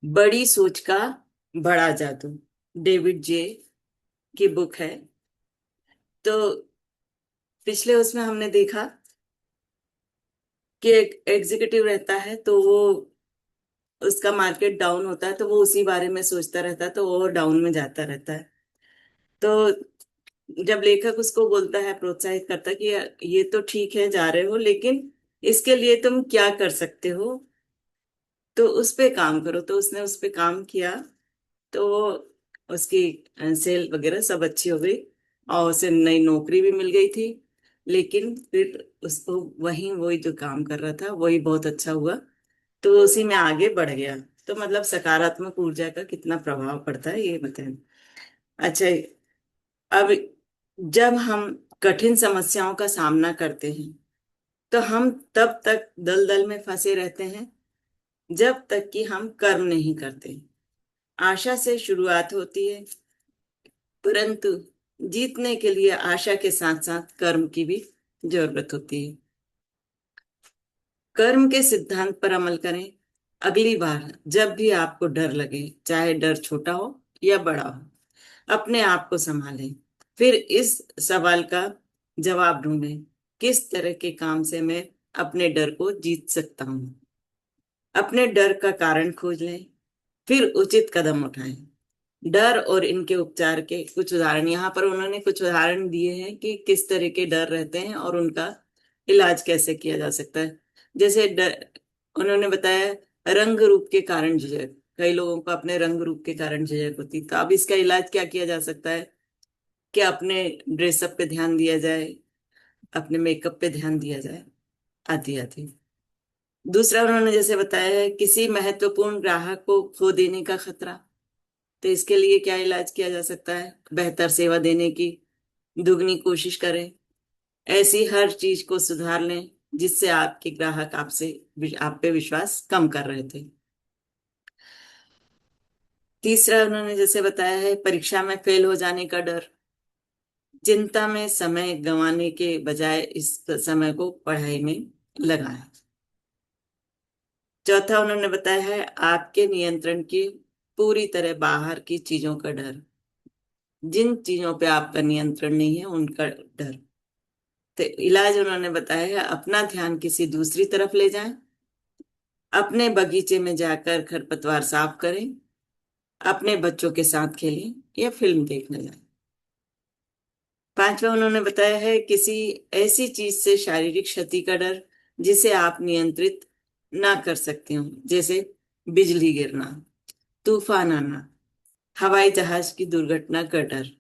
बड़ी सोच का बड़ा जादू, डेविड जे की बुक है। तो पिछले उसमें हमने देखा कि एक एग्जीक्यूटिव रहता है, तो वो उसका मार्केट डाउन होता है तो वो उसी बारे में सोचता रहता है, तो वो डाउन में जाता रहता है। तो जब लेखक उसको बोलता है, प्रोत्साहित करता है कि ये तो ठीक है जा रहे हो, लेकिन इसके लिए तुम क्या कर सकते हो, तो उस पे काम करो। तो उसने उस पे काम किया, तो उसकी सेल वगैरह सब अच्छी हो गई और उसे नई नौकरी भी मिल गई थी। लेकिन फिर उसको वही वही जो काम कर रहा था वही बहुत अच्छा हुआ, तो वो उसी में आगे बढ़ गया। तो मतलब सकारात्मक ऊर्जा का कितना प्रभाव पड़ता है ये बताएं। अच्छा, अब जब हम कठिन समस्याओं का सामना करते हैं तो हम तब तक दलदल में फंसे रहते हैं जब तक कि हम कर्म नहीं करते। आशा से शुरुआत होती है, परंतु जीतने के लिए आशा के साथ साथ कर्म की भी जरूरत होती है। कर्म के सिद्धांत पर अमल करें। अगली बार जब भी आपको डर लगे, चाहे डर छोटा हो या बड़ा हो, अपने आप को संभालें। फिर इस सवाल का जवाब ढूंढें, किस तरह के काम से मैं अपने डर को जीत सकता हूँ। अपने डर का कारण खोज लें, फिर उचित कदम उठाएं। डर और इनके उपचार के कुछ उदाहरण यहाँ पर उन्होंने कुछ उदाहरण दिए हैं कि किस तरह के डर रहते हैं और उनका इलाज कैसे किया जा सकता है। जैसे डर, उन्होंने बताया रंग रूप के कारण झिझक। कई लोगों को अपने रंग रूप के कारण झिझक होती, तो अब इसका इलाज क्या किया जा सकता है कि अपने ड्रेसअप पे ध्यान दिया जाए, अपने मेकअप पे ध्यान दिया जाए, आदि आदि। दूसरा उन्होंने जैसे बताया है किसी महत्वपूर्ण ग्राहक को खो देने का खतरा, तो इसके लिए क्या इलाज किया जा सकता है। बेहतर सेवा देने की दुगनी कोशिश करें, ऐसी हर चीज को सुधार लें जिससे आपके ग्राहक आपसे आप पे विश्वास कम कर रहे थे। तीसरा उन्होंने जैसे बताया है परीक्षा में फेल हो जाने का डर। चिंता में समय गंवाने के बजाय इस समय को पढ़ाई में लगाएं। चौथा उन्होंने बताया है आपके नियंत्रण की पूरी तरह बाहर की चीजों का डर। जिन चीजों पे आपका नियंत्रण नहीं है उनका डर। तो इलाज उन्होंने बताया है अपना ध्यान किसी दूसरी तरफ ले जाएं, अपने बगीचे में जाकर खरपतवार साफ करें, अपने बच्चों के साथ खेलें या फिल्म देखने जाएं। पांचवा उन्होंने बताया है किसी ऐसी चीज से शारीरिक क्षति का डर जिसे आप नियंत्रित ना कर सकते हो, जैसे बिजली गिरना, तूफान आना, हवाई जहाज की दुर्घटना का डर।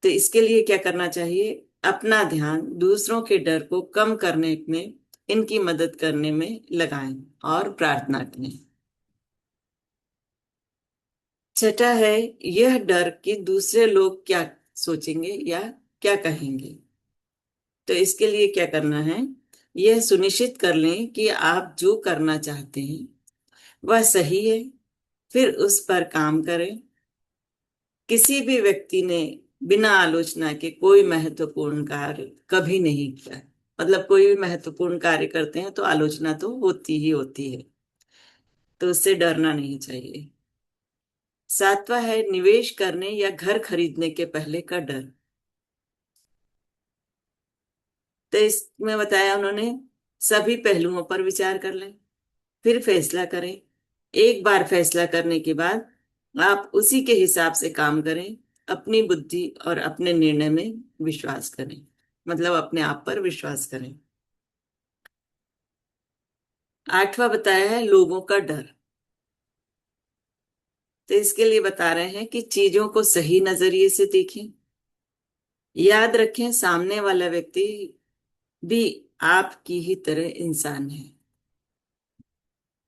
तो इसके लिए क्या करना चाहिए, अपना ध्यान दूसरों के डर को कम करने में, इनकी मदद करने में लगाएं और प्रार्थना करें। छठा है यह डर कि दूसरे लोग क्या सोचेंगे या क्या कहेंगे। तो इसके लिए क्या करना है, यह सुनिश्चित कर लें कि आप जो करना चाहते हैं वह सही है, फिर उस पर काम करें। किसी भी व्यक्ति ने बिना आलोचना के कोई महत्वपूर्ण कार्य कभी नहीं किया। मतलब कोई भी महत्वपूर्ण कार्य करते हैं तो आलोचना तो होती ही होती है, तो उससे डरना नहीं चाहिए। सातवां है निवेश करने या घर खरीदने के पहले का डर। तो इसमें बताया उन्होंने सभी पहलुओं पर विचार कर लें, फिर फैसला करें। एक बार फैसला करने के बाद आप उसी के हिसाब से काम करें। अपनी बुद्धि और अपने निर्णय में विश्वास करें, मतलब अपने आप पर विश्वास करें। आठवां बताया है लोगों का डर। तो इसके लिए बता रहे हैं कि चीजों को सही नजरिए से देखें। याद रखें सामने वाला व्यक्ति भी आपकी ही तरह इंसान है।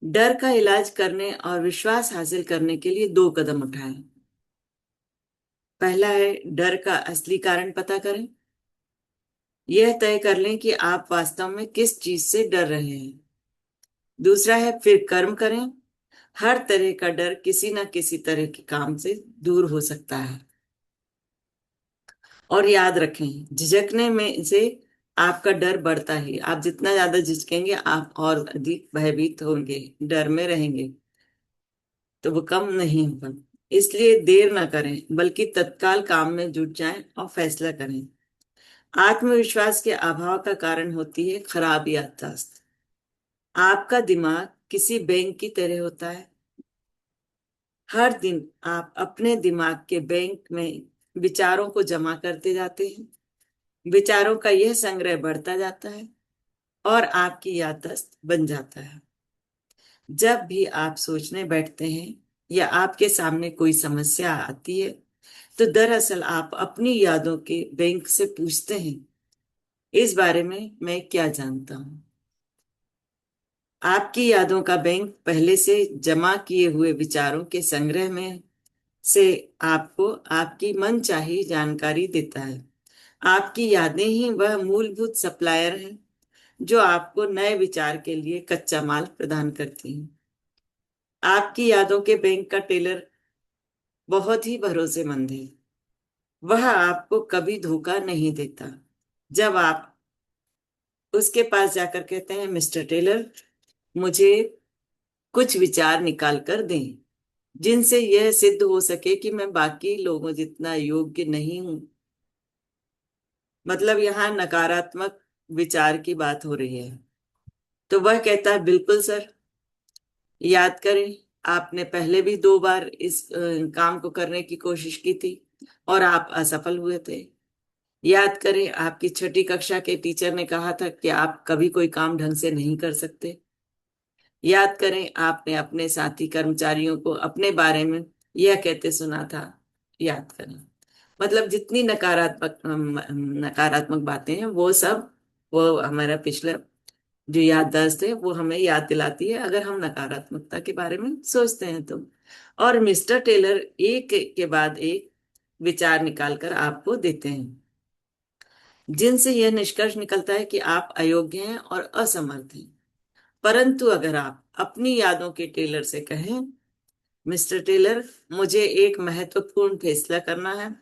डर का इलाज करने और विश्वास हासिल करने के लिए दो कदम उठाएं। पहला है डर का असली कारण पता करें। यह तय कर लें कि आप वास्तव में किस चीज से डर रहे हैं। दूसरा है फिर कर्म करें। हर तरह का डर किसी न किसी तरह के काम से दूर हो सकता है। और याद रखें झिझकने में से आपका डर बढ़ता ही, आप जितना ज्यादा झिझकेंगे आप और अधिक भयभीत होंगे, डर में रहेंगे, तो वो कम नहीं होगा। इसलिए देर ना करें, बल्कि तत्काल काम में जुट जाएं और फैसला करें। आत्मविश्वास के अभाव का कारण होती है खराब याददाश्त। आपका दिमाग किसी बैंक की तरह होता है। हर दिन आप अपने दिमाग के बैंक में विचारों को जमा करते जाते हैं। विचारों का यह संग्रह बढ़ता जाता है और आपकी याददाश्त बन जाता है। जब भी आप सोचने बैठते हैं या आपके सामने कोई समस्या आती है, तो दरअसल आप अपनी यादों के बैंक से पूछते हैं, इस बारे में मैं क्या जानता हूँ। आपकी यादों का बैंक पहले से जमा किए हुए विचारों के संग्रह में से आपको आपकी मनचाही जानकारी देता है। आपकी यादें ही वह मूलभूत सप्लायर हैं जो आपको नए विचार के लिए कच्चा माल प्रदान करती हैं। आपकी यादों के बैंक का टेलर बहुत ही भरोसेमंद है। वह आपको कभी धोखा नहीं देता। जब आप उसके पास जाकर कहते हैं, मिस्टर टेलर, मुझे कुछ विचार निकाल कर दें जिनसे यह सिद्ध हो सके कि मैं बाकी लोगों जितना योग्य नहीं हूं, मतलब यहाँ नकारात्मक विचार की बात हो रही है, तो वह कहता है, बिल्कुल सर। याद करें, आपने पहले भी 2 बार इस काम को करने की कोशिश की थी और आप असफल हुए थे। याद करें, आपकी छठी कक्षा के टीचर ने कहा था कि आप कभी कोई काम ढंग से नहीं कर सकते। याद करें, आपने अपने साथी कर्मचारियों को अपने बारे में यह कहते सुना था। याद करें, मतलब जितनी नकारात्मक बातें हैं वो सब, वो हमारा पिछला जो याददाश्त है वो हमें याद दिलाती है अगर हम नकारात्मकता के बारे में सोचते हैं तो। और मिस्टर टेलर एक के बाद एक विचार निकालकर आपको देते हैं जिनसे यह निष्कर्ष निकलता है कि आप अयोग्य हैं और असमर्थ हैं। परंतु अगर आप अपनी यादों के टेलर से कहें, मिस्टर टेलर, मुझे एक महत्वपूर्ण फैसला करना है,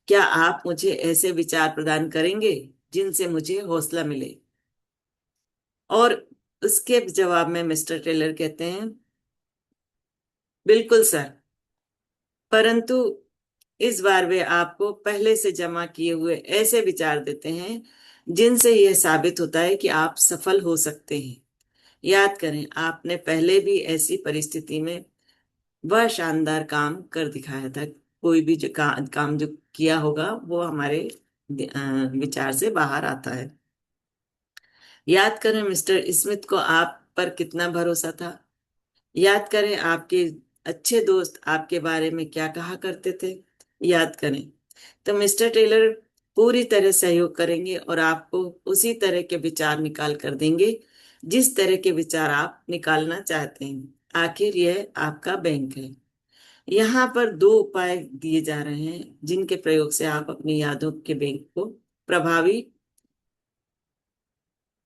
क्या आप मुझे ऐसे विचार प्रदान करेंगे जिनसे मुझे हौसला मिले? और उसके जवाब में मिस्टर टेलर कहते हैं, बिल्कुल सर। परंतु इस बार वे आपको पहले से जमा किए हुए ऐसे विचार देते हैं जिनसे यह साबित होता है कि आप सफल हो सकते हैं। याद करें, आपने पहले भी ऐसी परिस्थिति में वह शानदार काम कर दिखाया था। कोई भी जो काम जो किया होगा वो हमारे विचार से बाहर आता है। याद करें, मिस्टर स्मिथ को आप पर कितना भरोसा था। याद करें, आपके अच्छे दोस्त आपके बारे में क्या कहा करते थे। याद करें, तो मिस्टर टेलर पूरी तरह सहयोग करेंगे और आपको उसी तरह के विचार निकाल कर देंगे जिस तरह के विचार आप निकालना चाहते हैं। आखिर यह आपका बैंक है। यहाँ पर 2 उपाय दिए जा रहे हैं जिनके प्रयोग से आप अपनी यादों के बैंक को प्रभावी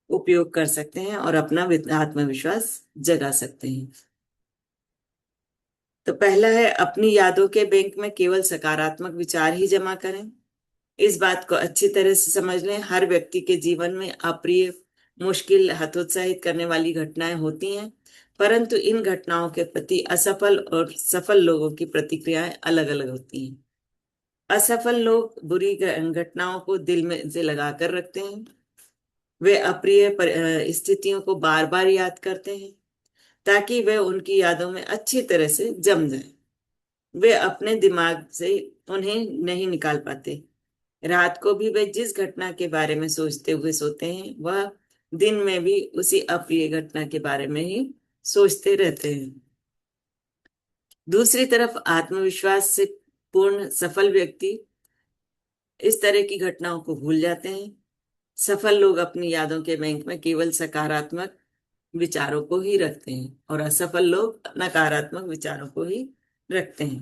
उपयोग कर सकते हैं और अपना आत्मविश्वास जगा सकते हैं। तो पहला है, अपनी यादों के बैंक में केवल सकारात्मक विचार ही जमा करें। इस बात को अच्छी तरह से समझ लें, हर व्यक्ति के जीवन में अप्रिय, मुश्किल, हतोत्साहित करने वाली घटनाएं होती हैं, परंतु इन घटनाओं के प्रति असफल और सफल लोगों की प्रतिक्रियाएं अलग अलग होती हैं। असफल लोग बुरी घटनाओं को दिल में से लगा कर रखते हैं। वे अप्रिय स्थितियों को बार बार याद करते हैं ताकि वे उनकी यादों में अच्छी तरह से जम जाए। वे अपने दिमाग से उन्हें नहीं निकाल पाते। रात को भी वे जिस घटना के बारे में सोचते हुए सोते हैं, वह दिन में भी उसी अप्रिय घटना के बारे में ही सोचते रहते हैं। दूसरी तरफ आत्मविश्वास से पूर्ण सफल व्यक्ति इस तरह की घटनाओं को भूल जाते हैं। सफल लोग अपनी यादों के बैंक में केवल सकारात्मक विचारों को ही रखते हैं और असफल लोग नकारात्मक विचारों को ही रखते हैं।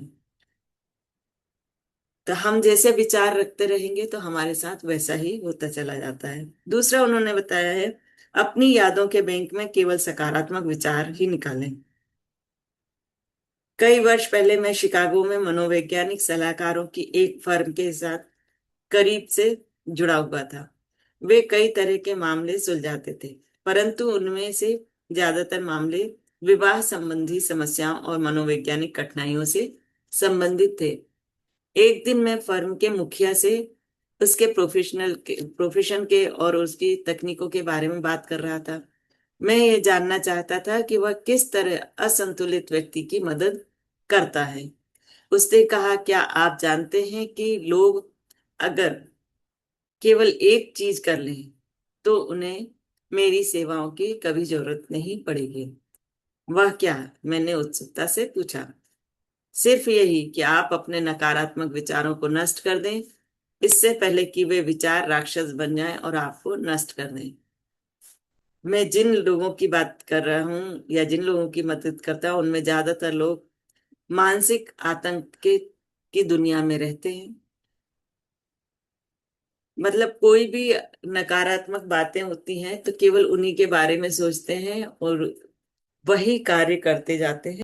तो हम जैसे विचार रखते रहेंगे तो हमारे साथ वैसा ही होता चला जाता है। दूसरा उन्होंने बताया है, अपनी यादों के बैंक में केवल सकारात्मक विचार ही निकालें। कई वर्ष पहले मैं शिकागो में मनोवैज्ञानिक सलाहकारों की एक फर्म के साथ करीब से जुड़ा हुआ था। वे कई तरह के मामले सुलझाते थे, परंतु उनमें से ज्यादातर मामले विवाह संबंधी समस्याओं और मनोवैज्ञानिक कठिनाइयों से संबंधित थे। एक दिन मैं फर्म के मुखिया से उसके प्रोफेशन के और उसकी तकनीकों के बारे में बात कर रहा था। मैं ये जानना चाहता था कि वह किस तरह असंतुलित व्यक्ति की मदद करता है। उसने कहा, क्या आप जानते हैं कि लोग अगर केवल एक चीज कर लें तो उन्हें मेरी सेवाओं की कभी जरूरत नहीं पड़ेगी। वह क्या? मैंने उत्सुकता से पूछा। सिर्फ यही कि आप अपने नकारात्मक विचारों को नष्ट कर दें, इससे पहले कि वे विचार राक्षस बन जाएं और आपको नष्ट कर दें। मैं जिन लोगों की बात कर रहा हूँ या जिन लोगों की मदद करता हूँ, उनमें ज्यादातर लोग मानसिक आतंक की दुनिया में रहते हैं। मतलब कोई भी नकारात्मक बातें होती हैं तो केवल उन्हीं के बारे में सोचते हैं और वही कार्य करते जाते हैं।